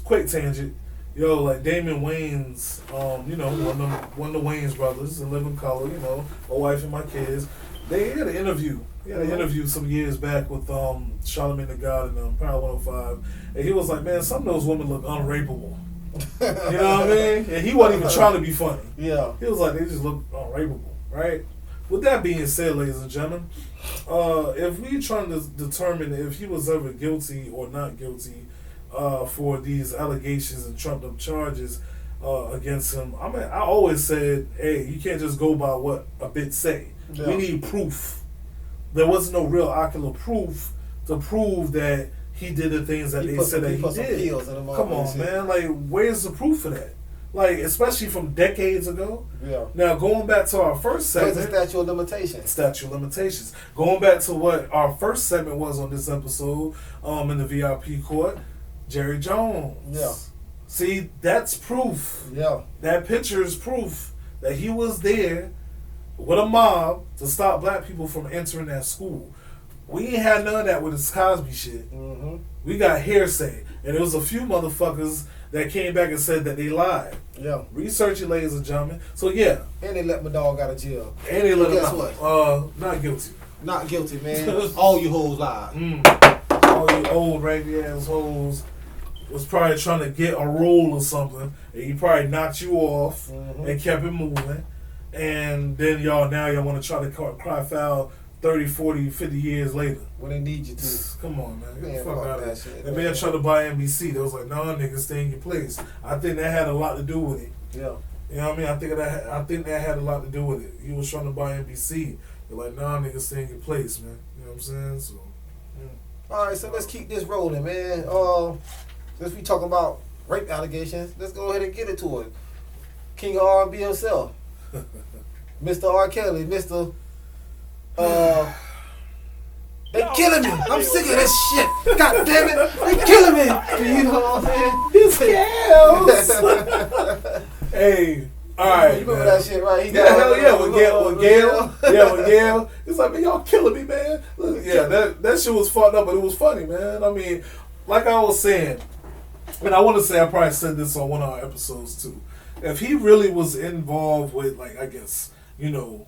Quick tangent. Yo, like Damon Wayans, one of the Wayans brothers in Living Color, my wife and my kids. They had an interview. He had an interview some years back with Charlamagne the God and Power 105. And he was like, man, some of those women look unrapeable. You know what I mean? And he wasn't even trying to be funny. Yeah. He was like, they just look unrapeable, right? With that being said, ladies and gentlemen, if we're trying to determine if he was ever guilty or not guilty for these allegations and trumped up charges against him, I mean, I always said, hey, you can't just go by what a bit say. Yeah. We need proof. There was no real ocular proof to prove that he did the things that they said that he did. Come on, man. Like, where's the proof for that? Like, especially from decades ago. Yeah. Now, going back to our first segment. What's the statute of limitations? Statute of limitations. Going back to what our first segment was on this episode in the VIP court, Jerry Jones. Yeah. See, that's proof. Yeah. That picture is proof that he was there with a mob to stop black people from entering that school. We ain't had none of that with this Cosby shit. Mm-hmm. we got hearsay, and there was a few motherfuckers that came back and said that they lied. Yeah. Research it, ladies and gentlemen. So yeah. And they let my dog out of jail. And they let him guess out. what? Not guilty. Not guilty, man. All you hoes lied. All you old raggedy ass hoes was probably trying to get a roll or something, and he probably knocked you off and kept it moving. And then y'all want to try to cry foul 30, 40, 50 years later. When they need you to. Come on, man. Get the fuck fuck out that of shit, here. man. That man tried to buy NBC. They was like, nah, nigga, stay in your place. I think that had a lot to do with it. Yeah. You know what I mean? I think that had a lot to do with it. He was trying to buy NBC. They're like, nah, nigga, stay in your place, man. You know what I'm saying? So, All right, so let's keep this rolling, man. Since we talking about rape allegations, let's go ahead and get into it. King of R&B himself, Mr. R. Kelly, Mr. They killing me. I'm sick of this shit. God damn it, they killing me. You know what I'm saying? His hey. All right, you remember that shit, right? Hell yeah, with Gail. Yeah, with Gail. It's like, man, y'all killing me, man. Look, yeah, that shit was fucked up, but it was funny, man. I mean, like I was saying, and I want to say I probably said this on one of our episodes too. If he really was involved with, like, I guess, you know,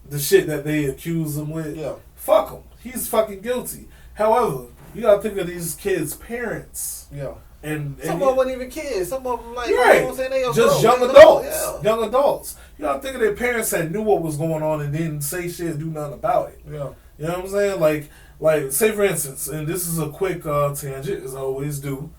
the shit that they accuse him with, fuck him. He's fucking guilty. However, you gotta think of these kids' parents. Yeah. And some of them weren't even kids. Some of them, like, right. you know what I'm saying? They just young adults. Yeah. Young adults. You gotta think of their parents that knew what was going on and didn't say shit, do nothing about it. Yeah. You know what I'm saying? Like, say for instance, and this is a quick tangent, as I always do.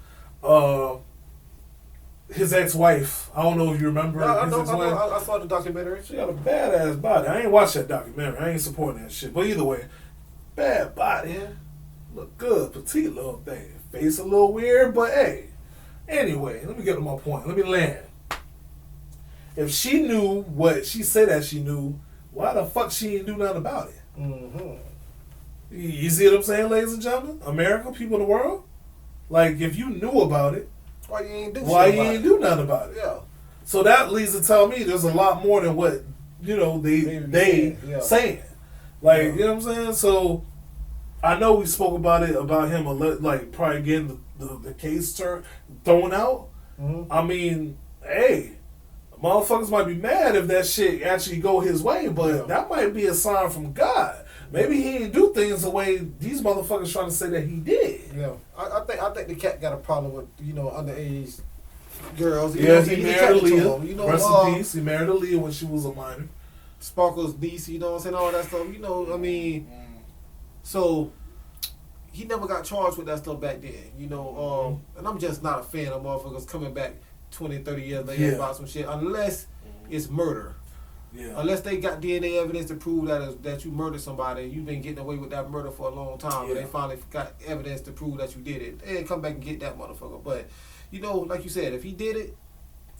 His ex-wife. I don't know if you remember his ex-wife. I saw the documentary. She got a badass body. I ain't watched that documentary. I ain't supporting that shit. But either way, bad body. Look good, petite little thing. Face a little weird, but hey. Anyway, let me get to my point. Let me land. If she knew what she said that she knew, why the fuck she didn't do nothing about it? You see what I'm saying, ladies and gentlemen? America, people in the world? Like, if you knew about it, why you ain't do nothing about it? Yeah. So that leads to tell me there's a lot more than what, you know, they saying. Like, you know what I'm saying? So I know we spoke about him, like, probably getting the case thrown out. I mean, hey, motherfuckers might be mad if that shit actually go his way, but that might be a sign from God. Maybe he didn't do things the way these motherfuckers trying to say that he did. Yeah, I think the cat got a problem with, you know, underage girls. He married Aaliyah. You know, rest in peace. He married Aaliyah when she was a minor. Sparkle's niece, you know what I'm saying, all that stuff. You know, I mean, so he never got charged with that stuff back then. You know, and I'm just not a fan of motherfuckers coming back 20, 30 years later about some shit unless it's murder. Yeah. Unless they got DNA evidence to prove that you murdered somebody, you've been getting away with that murder for a long time, but they finally got evidence to prove that you did it. They come back and get that motherfucker. But, you know, like you said, if he did it,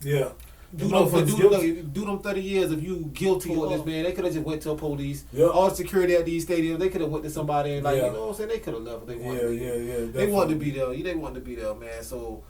do them 30 years if you guilty of this, man. They could have just went to the police. All the security at these stadiums, they could have went to somebody and, like, you know what I'm saying? They could have left if they wanted to be. They wanted to be there. They wanted to be there, man. So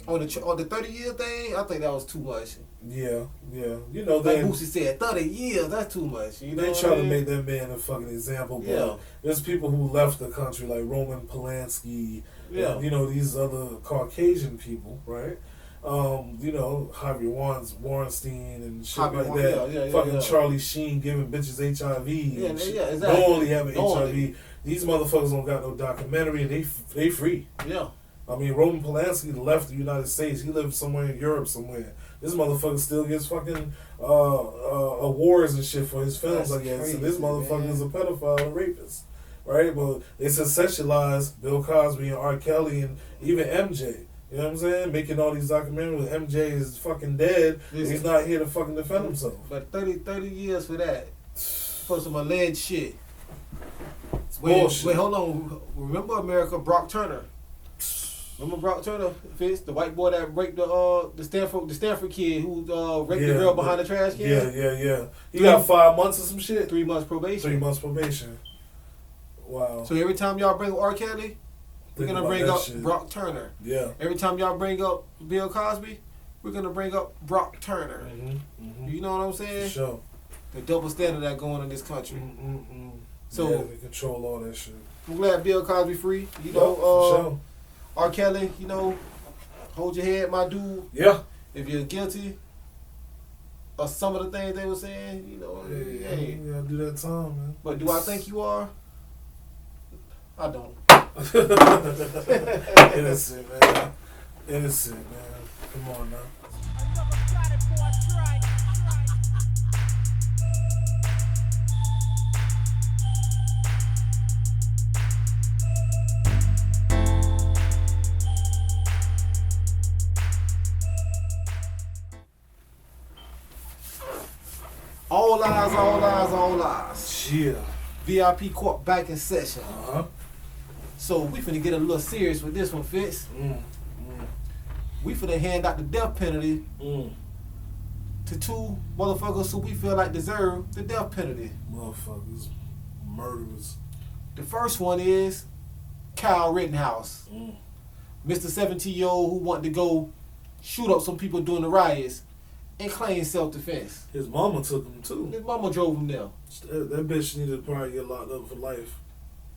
on the 30 year thing, I think that was too much. Yeah. You know, like Boosie said, 30 years, that's too much. You know, they try to make that man a fucking example, but there's people who left the country like Roman Polanski, and, you know, these other Caucasian people, right? You know, Harvey Weinstein and shit like that. Fucking Charlie Sheen giving bitches HIV. Exactly. Don't only having HIV. These motherfuckers don't got no documentary and they free. Yeah. I mean, Roman Polanski left the United States. He lived somewhere in Europe somewhere. This motherfucker still gets fucking awards and shit for his films, I guess. And this motherfucker is a pedophile and rapist. Right? But they sensationalized Bill Cosby and R. Kelly and even MJ. You know what I'm saying? Making all these documentaries with MJ is fucking dead. He's not here to fucking defend himself. But 30 years for that. For some alleged shit. Bullshit. Wait, hold on. Remember America, Brock Turner? Remember Brock Turner, Fitz, the white boy that raped the Stanford kid who raped the girl behind the trash can? Yeah. He got 5 months or some shit? 3 months probation. 3 months probation. Wow. So every time y'all bring R. Kelly, we're going to bring up Brock Turner. Yeah. Every time y'all bring up Bill Cosby, we're going to bring up Brock Turner. You know what I'm saying? For sure. The double standard that going in this country. So we control all that shit. I'm glad Bill Cosby free. You For know, sure. R. Kelly, you know, hold your head, my dude. Yeah. If you're guilty of some of the things they were saying, you know, hey. You gotta do that time, man. But do I think you are? I don't. Innocent, man. Innocent, man. Come on now. All lies, all lies, all lies. Yeah. VIP court back in session. Uh-huh. So we finna get a little serious with this one, Fitz. We finna hand out the death penalty to two motherfuckers who we feel like deserve the death penalty. Motherfuckers. Murderers. The first one is Kyle Rittenhouse. Mr. 17-year-old who wanted to go shoot up some people during the riots and claim self-defense. His mama took him too. His mama drove him there. That bitch needed to probably get locked up for life.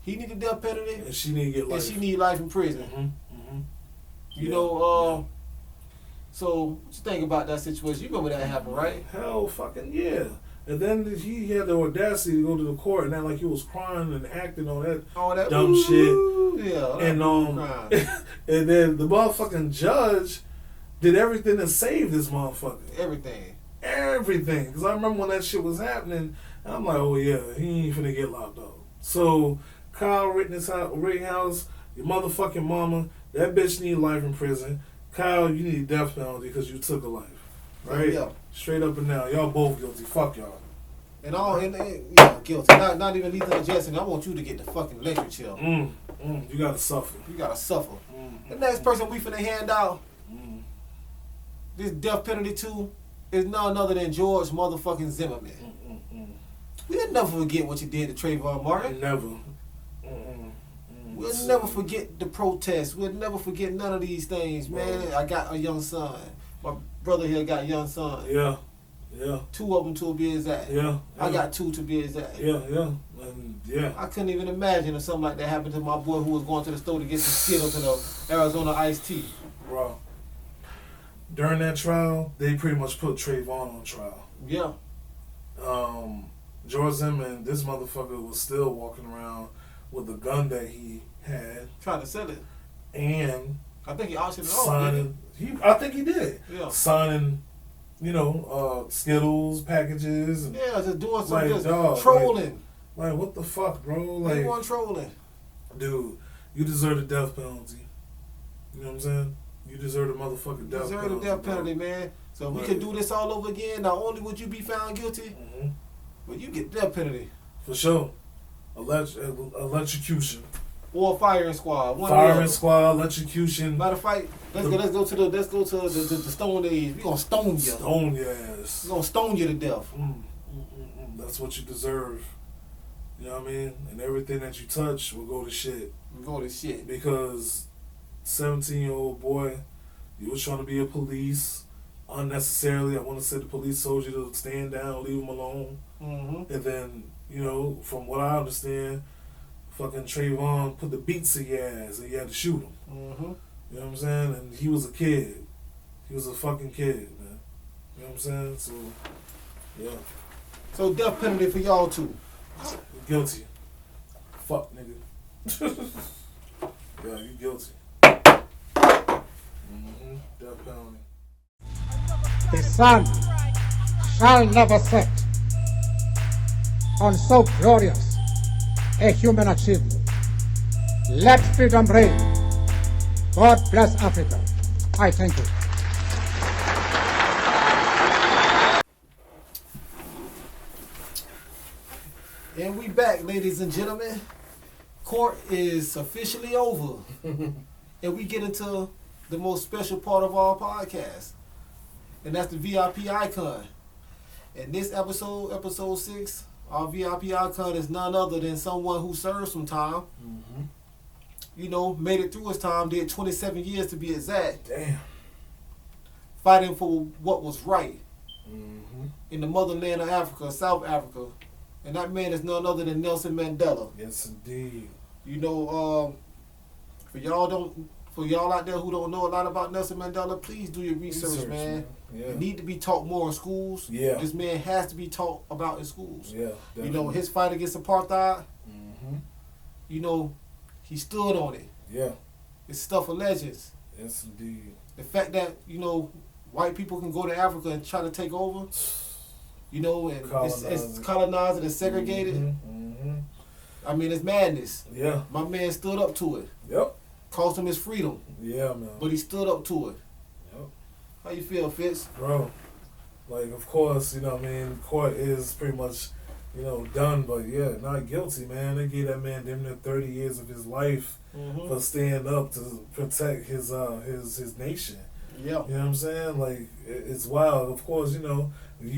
He needed death penalty. And she need to get life. And she need life in prison. You know, so what you think about that situation? You remember that happened, right? Hell fucking yeah. And then he had the audacity to go to the court and act like he was crying and acting on that dumb shit. Yeah. And and then the motherfucking judge did everything to save this motherfucker. Everything. Because I remember when that shit was happening, and I'm like, oh yeah, he ain't finna get locked up. So Kyle Rittenhouse, your motherfucking mama, that bitch need life in prison. Kyle, you need death penalty because you took a life. Right? Yeah. Straight up and down. Y'all both guilty. Fuck y'all. Yeah, guilty. Not even lethal injection. I want you to get the fucking electric chill. You gotta suffer. You gotta suffer. The next person we finna hand out this death penalty to is none other than George motherfucking Zimmerman. We'll never forget what you did to Trayvon Martin. Never. We'll never forget the protests. We'll never forget none of these things, man. I got a young son. My brother here got a young son. Yeah. Two of them to be exact. Yeah. I got two to be exact. Yeah. I couldn't even imagine if something like that happened to my boy who was going to the store to get some Skittles and the Arizona iced tea. Bro. During that trial, they pretty much put Trayvon on trial. Yeah. George Zimmerman, this motherfucker was still walking around with the gun that he had. Trying to sell it. And I think he auctioned it signing. I think he did. Yeah. Signing, Skittles packages. And yeah, just doing some like, trolling. Like, what the fuck, bro? Like, he wasn't trolling. Dude, you deserve the death penalty. You know what I'm saying? You deserve the motherfucking death penalty. You deserve the death penalty, man. So we could do this all over again. Not only would you be found guilty, but you get death penalty. For sure. Electrocution. Or firing squad. Firing squad, electrocution. Matter of fact, let's go to the stone days. We gonna stone you. Stone your ass. We gonna stone you to death. That's what you deserve. You know what I mean? And everything that you touch will go to shit. Because 17-year-old boy, you was trying to be a police unnecessarily. I want to say the police told you to stand down, leave him alone. And then, from what I understand, fucking Trayvon put the beats in your ass and you had to shoot him. You know what I'm saying? And he was a kid. He was a fucking kid, man. You know what I'm saying? So, yeah. So death penalty for y'all too. You're guilty. Fuck, nigga. Yeah, you guilty. Death penalty. The sun shall never set on so glorious a human achievement. Let freedom reign. God bless Africa. I thank you. And we back, ladies and gentlemen. Court is officially over. And we get into the most special part of our podcast. And that's the VIP icon. And this episode 6, our VIP icon is none other than someone who served some time. Made it through his time, did 27 years to be exact. Damn. Fighting for what was right in the motherland of Africa, South Africa. And that man is none other than Nelson Mandela. Yes, indeed. You know, for y'all out there who don't know a lot about Nelson Mandela, please do your research, man. Yeah. It need to be taught more in schools. Yeah. This man has to be taught about in schools. Yeah, definitely. You know, his fight against apartheid, Mm-hmm. you know, he stood on it. Yeah. It's stuff of legends. Yes, indeed. The fact that, you know, white people can go to Africa and try to take over, you know, and it's colonized and segregated. Mm-hmm. I mean, it's madness. Yeah. My man stood up to it. Yep. Cost him his freedom. Yeah, man. But he stood up to it. Yep. How you feel, Fitz? Bro, like, of course, you know what I mean, court is pretty much, you know, done, but yeah, not guilty, man. They gave that man damn near 30 years of his life for standing up to protect his nation. Yeah. You know what I'm saying? Like, it's wild. Of course, you know, when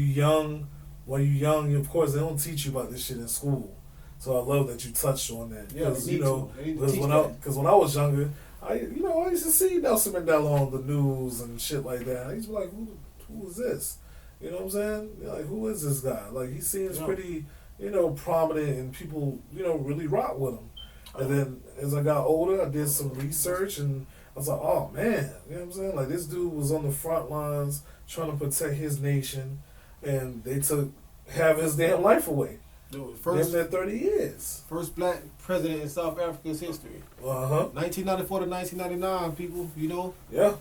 you're young, of course, they don't teach you about this shit in school. So I love that you touched on that. Yeah, because, you know, because when I was younger, I used to see Nelson Mandela on the news and shit like that. I used to be like, who is this? You know what I'm saying? Like, who is this guy? Like, he seems pretty, you know, prominent, and people, you know, really rock with him. And then as I got older, I did some research, and I was like, oh man, you know what I'm saying? Like, this dude was on the front lines trying to protect his nation, and they took half his damn life away. Dude, First 30 years. First black president in South Africa's history. 1994 to 1999, people, you know? Yeah.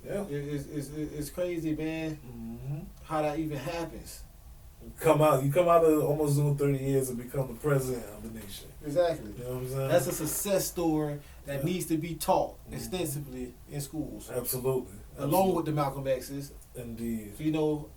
It's crazy, man, how that even happens. You come out of almost doing 30 years and become the president of the nation. Exactly. You know what I'm saying? That's a success story that needs to be taught extensively in schools. Absolutely. Along with the Malcolm X's. Indeed. You know,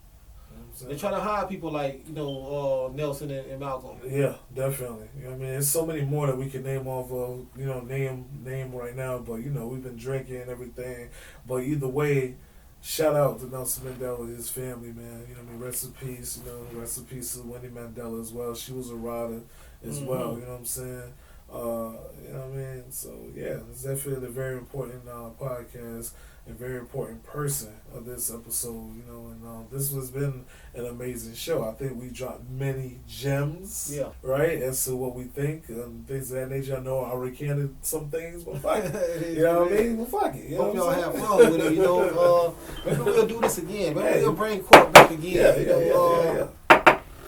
they try to hire people like, you know, Nelson and Malcolm. Yeah, definitely. You know what I mean? There's so many more that we can name off of, you know, name right now, but, you know, we've been drinking and everything. But either way, shout out to Nelson Mandela and his family, man. You know what I mean? Rest in peace, you know, rest in peace to Winnie Mandela as well. She was a rider as well, you know what I'm saying? You know what I mean? So, yeah, it's definitely a very important podcast. A very important person of this episode, you know, and this has been an amazing show. I think we dropped many gems, right, as to what we think and things of that nature. I know I recanted some things, but fuck it. You know what I mean? But fuck it. You Hope know y'all have fun with it, you know. Maybe we'll do this again. Maybe we'll bring court back again.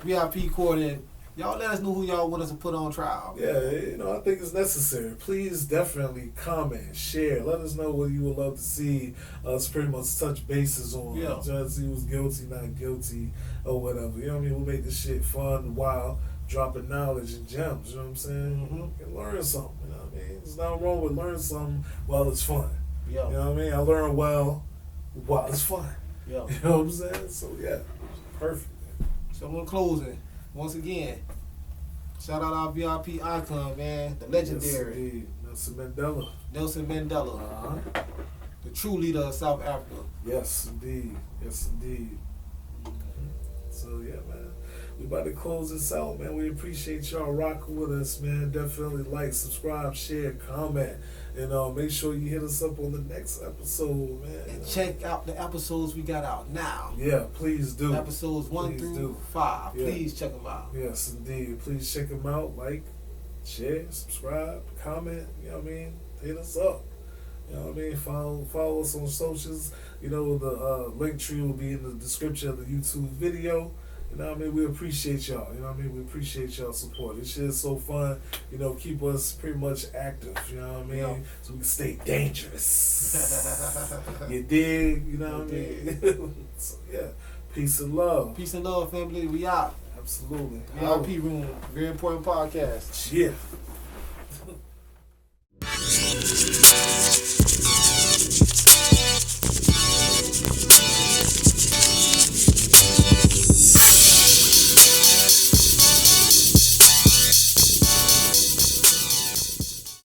VIP court, and y'all let us know who y'all want us to put on trial. Yeah, you know, I think it's necessary. Please definitely comment, share. Let us know what you would love to see us pretty much touch bases on. Yeah. Try to see who's guilty, not guilty, or whatever. You know what I mean? We'll make this shit fun, wild, dropping knowledge and gems. You know what I'm saying? You can learn something. You know what I mean? There's nothing wrong with learning something while it's fun. Yeah. You know what I mean? I learn well while it's fun. Yeah. You know what I'm saying? So, yeah, perfect. So, in closing, once again, shout out our VIP icon, man, the legendary Nelson Mandela. Nelson Mandela, the true leader of South Africa. Yes, indeed. Yes, indeed. So, yeah, man. We about to close this out, man. We appreciate y'all rocking with us, man. Definitely like, subscribe, share, comment. And make sure you hit us up on the next episode, man. And check out the episodes we got out now. Yeah, please do. Episodes 1 through 5. Yeah. Please check them out. Yes, indeed. Please check them out. Like, share, subscribe, comment. You know what I mean? Hit us up. You know what I mean? Follow us on socials. You know, the LinkTree will be in the description of the YouTube video. You know what I mean? We appreciate y'all. You know what I mean? We appreciate y'all support. This shit is so fun. You know, keep us pretty much active. You know what I mean? Yeah. So we can stay dangerous. You dig? You know what I mean? So, yeah. Peace and love. Peace and love, family. We out. Absolutely. VIP Room. Very important podcast. Yeah.